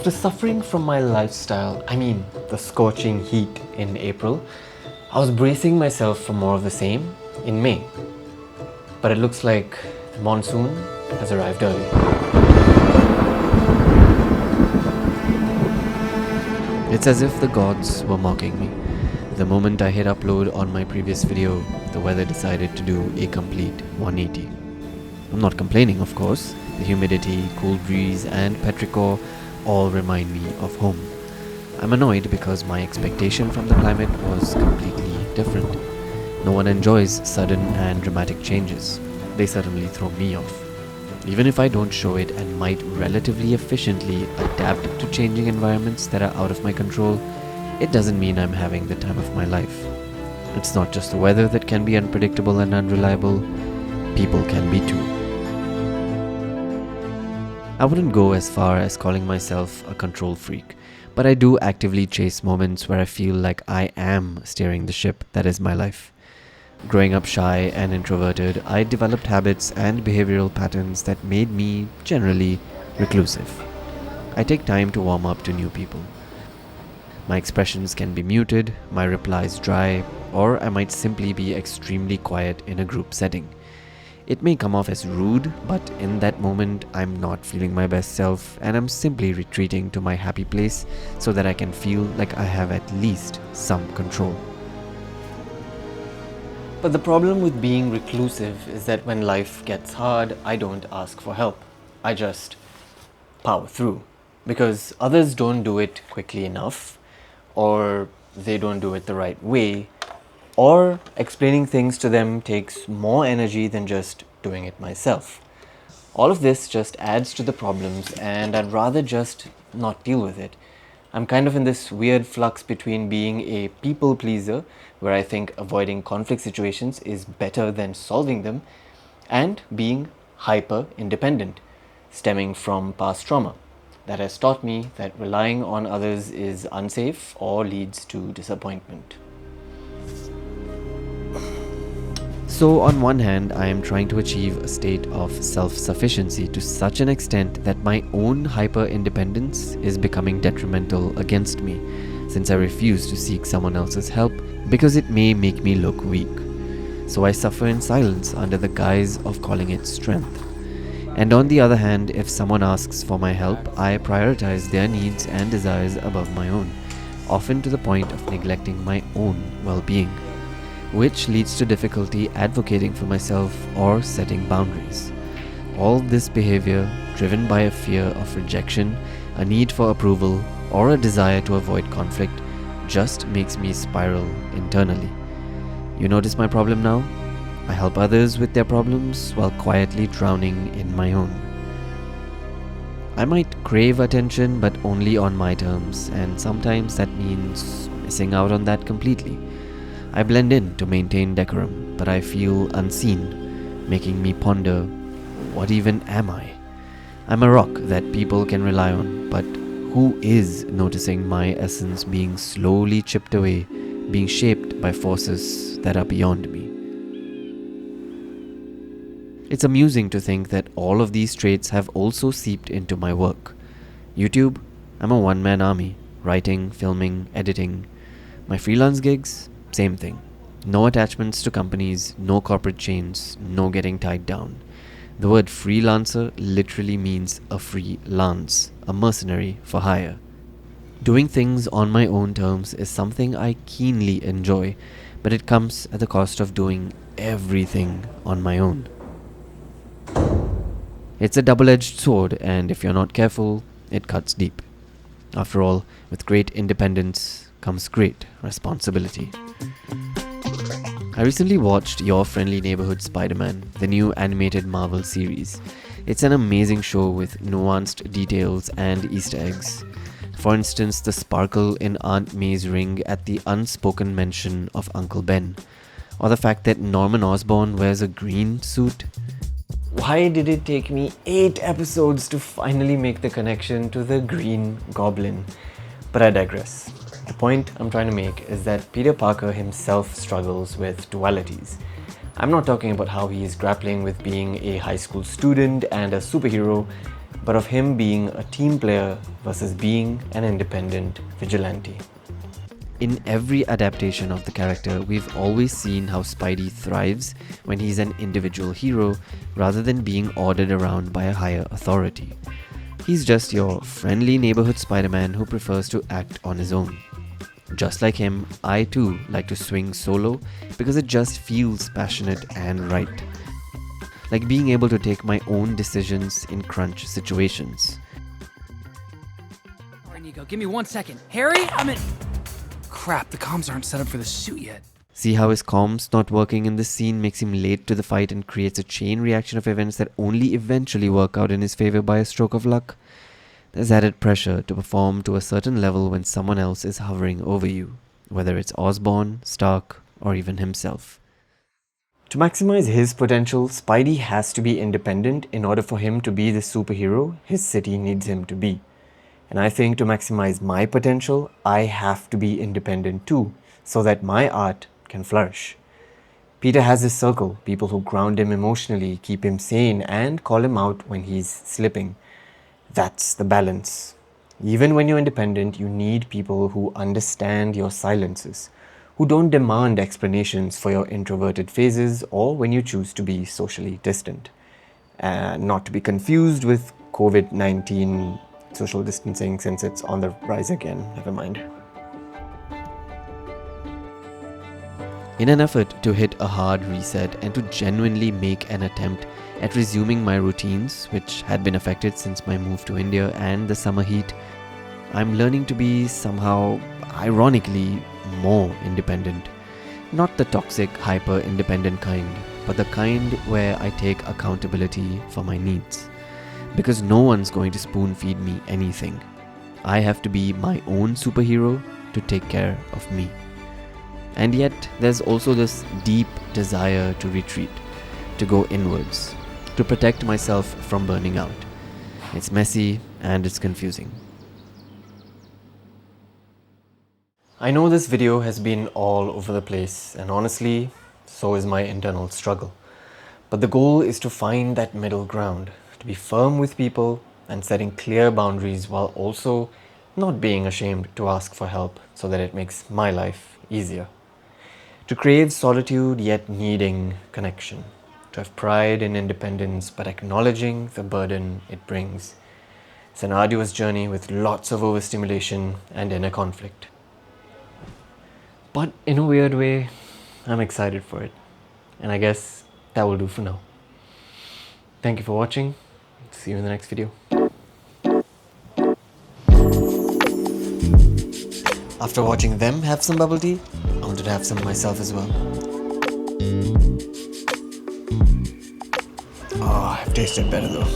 After suffering from my lifestyle, the scorching heat in April, I was bracing myself for more of the same in May. But it looks like the monsoon has arrived early. It's as if the gods were mocking me. The moment I hit upload on my previous video, the weather decided to do a complete 180. I'm not complaining, of course. The humidity, cool breeze, and petrichor all remind me of home. I'm annoyed because my expectation from the climate was completely different. No one enjoys sudden and dramatic changes. They certainly throw me off. Even if I don't show it and might relatively efficiently adapt to changing environments that are out of my control, it doesn't mean I'm having the time of my life. It's not just the weather that can be unpredictable and unreliable, people can be too. I wouldn't go as far as calling myself a control freak, but I do actively chase moments where I feel like I am steering the ship that is my life. Growing up shy and introverted, I developed habits and behavioral patterns that made me, generally, reclusive. I take time to warm up to new people. My expressions can be muted, my replies dry, or I might simply be extremely quiet in a group setting. It may come off as rude, but in that moment, I'm not feeling my best self and I'm simply retreating to my happy place so that I can feel like I have at least some control. But the problem with being reclusive is that when life gets hard, I don't ask for help. I just power through. Because others don't do it quickly enough, or they don't do it the right way, or explaining things to them takes more energy than just doing it myself. All of this just adds to the problems and I'd rather just not deal with it. I'm kind of in this weird flux between being a people pleaser, where I think avoiding conflict situations is better than solving them, and being hyper independent, stemming from past trauma that has taught me that relying on others is unsafe or leads to disappointment. So on one hand, I am trying to achieve a state of self-sufficiency to such an extent that my own hyper-independence is becoming detrimental against me, since I refuse to seek someone else's help because it may make me look weak. So I suffer in silence under the guise of calling it strength. And on the other hand, if someone asks for my help, I prioritize their needs and desires above my own, often to the point of neglecting my own well-being, which leads to difficulty advocating for myself or setting boundaries. All this behavior, driven by a fear of rejection, a need for approval, or a desire to avoid conflict, just makes me spiral internally. You notice my problem now? I help others with their problems while quietly drowning in my own. I might crave attention, but only on my terms, and sometimes that means missing out on that completely. I blend in to maintain decorum, but I feel unseen, making me ponder, what even am I? I'm a rock that people can rely on, but who is noticing my essence being slowly chipped away, being shaped by forces that are beyond me? It's amusing to think that all of these traits have also seeped into my work. YouTube, I'm a one-man army, writing, filming, editing. My freelance gigs, same thing. No attachments to companies, no corporate chains, no getting tied down. The word freelancer literally means a free lance, a mercenary for hire. Doing things on my own terms is something I keenly enjoy, but it comes at the cost of doing everything on my own. It's a double-edged sword, and if you're not careful, it cuts deep. After all, with great independence comes great responsibility. I recently watched Your Friendly Neighborhood Spider-Man, the new animated Marvel series. It's an amazing show with nuanced details and Easter eggs. For instance, the sparkle in Aunt May's ring at the unspoken mention of Uncle Ben, or the fact that Norman Osborn wears a green suit. Why did it take me 8 episodes to finally make the connection to the Green Goblin? But I digress. The point I'm trying to make is that Peter Parker himself struggles with dualities. I'm not talking about how he is grappling with being a high school student and a superhero, but of him being a team player versus being an independent vigilante. In every adaptation of the character, we've always seen how Spidey thrives when he's an individual hero rather than being ordered around by a higher authority. He's just your friendly neighborhood Spider-Man who prefers to act on his own. Just like him, I too like to swing solo because it just feels passionate and right. Like being able to take my own decisions in crunch situations. Alright, Nico, give me 1 second. Harry, I'm in. Crap, the comms aren't set up for the suit yet. See how his comms not working in this scene makes him late to the fight and creates a chain reaction of events that only eventually work out in his favor by a stroke of luck? There's added pressure to perform to a certain level when someone else is hovering over you, whether it's Osborn, Stark, or even himself. To maximize his potential, Spidey has to be independent in order for him to be the superhero his city needs him to be. And I think to maximize my potential, I have to be independent too, so that my art can flourish. Peter has his circle, people who ground him emotionally, keep him sane, and call him out when he's slipping. That's the balance. Even when you're independent, you need people who understand your silences, who don't demand explanations for your introverted phases or when you choose to be socially distant. Not to be confused with COVID-19 social distancing, since it's on the rise again. Never mind. In an effort to hit a hard reset and to genuinely make an attempt at resuming my routines, which had been affected since my move to India and the summer heat, I'm learning to be somehow, ironically, more independent. Not the toxic, hyper-independent kind, but the kind where I take accountability for my needs. Because no one's going to spoon-feed me anything. I have to be my own superhero to take care of me. And yet, there's also this deep desire to retreat, to go inwards, to protect myself from burning out. It's messy and it's confusing. I know this video has been all over the place, and honestly, so is my internal struggle. But the goal is to find that middle ground, to be firm with people and setting clear boundaries while also not being ashamed to ask for help so that it makes my life easier. To crave solitude yet needing connection. To have pride in independence but acknowledging the burden it brings. It's an arduous journey with lots of overstimulation and inner conflict. But in a weird way, I'm excited for it. And I guess that will do for now. Thank you for watching. See you in the next video. After watching them have some bubble tea, I wanted to have some myself as well. Oh, I've tasted better though.